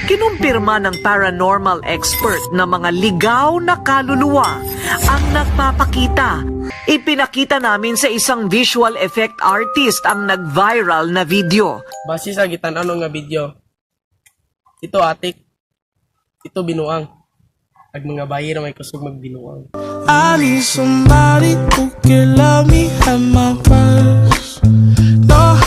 Kinumpirma ng paranormal expert na mga ligaw na kaluluwa ang nagpapakita. Ipinakita namin sa isang visual effect artist ang nag-viral na video. Base sa gitan-ano nga video, ito atik, ito binuang. Ag mga bayira may kusog magbinuang. I need somebody who can love me at my worst. No,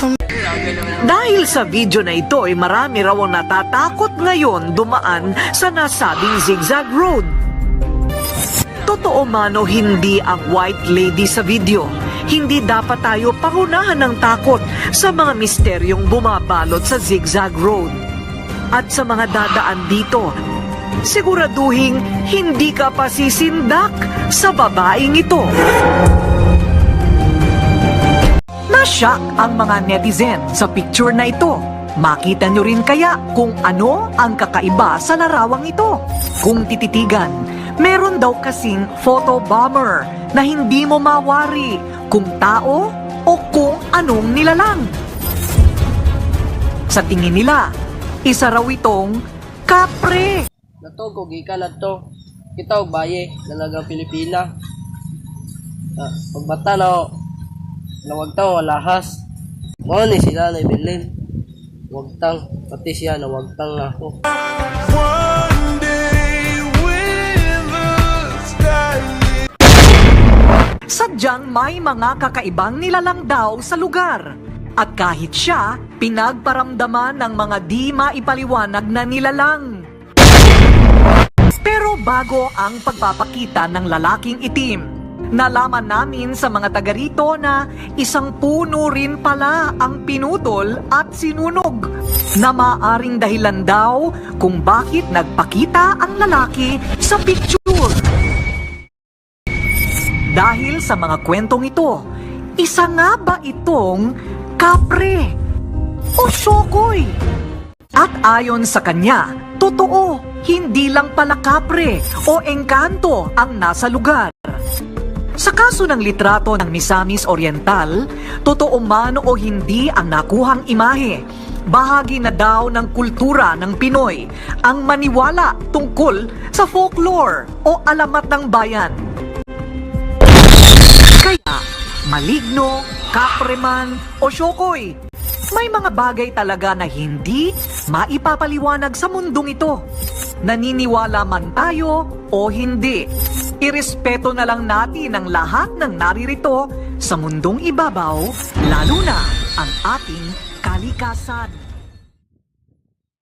Dahil sa video na ito ay marami raw ang natatakot ngayon dumaan sa nasabing zigzag road. Totoo man o hindi ang white lady sa video, hindi dapat tayo pangunahan ng takot sa mga misteryong bumabalot sa zigzag road. At sa mga dadaan dito, siguraduhin hindi ka pa sisindak sa babaeng ito. Nasyak ang mga netizen sa picture na ito. Makita nyo rin kaya kung ano ang kakaiba sa larawang ito. Kung tititigan, meron daw kasing photo bomber na hindi mo mawari kung tao o kung anong nilalang. Sa tingin nila, isa raw itong kapre. Nato ko gikan nato. Kita og baye dalagang Pilipina. Pagbata na nawag tang walahas. Mo ni sila na ibilin. Wag tang pati siya na wag tang na ako. one day when the sky Sadyang may mga kakaibang nilalang daw sa lugar. At kahit siya, pinagparamdaman ng mga di maipaliwanag na nilalang. Pero bago ang pagpapakita ng lalaking itim, nalaman namin sa mga taga rito na isang puno rin pala ang pinutol at sinunog, na maaring dahilan daw kung bakit nagpakita ang lalaki sa picture. Dahil sa mga kwentong ito, isa nga ba itong kapre o sokoy? At ayon sa kanya, totoo, hindi lang pala kapre o engkanto ang nasa lugar. Sa kaso ng litrato ng Misamis Oriental, totoo man o hindi ang nakuhang imahe, bahagi na daw ng kultura ng Pinoy ang maniwala tungkol sa folklore o alamat ng bayan. Kaya, maligno, kapreman o syokoy, may mga bagay talaga na hindi maipapaliwanag sa mundong ito. Naniniwala man tayo o hindi, irespeto na lang natin ang lahat ng naririto sa mundong ibabaw, lalo na ang ating kalikasan.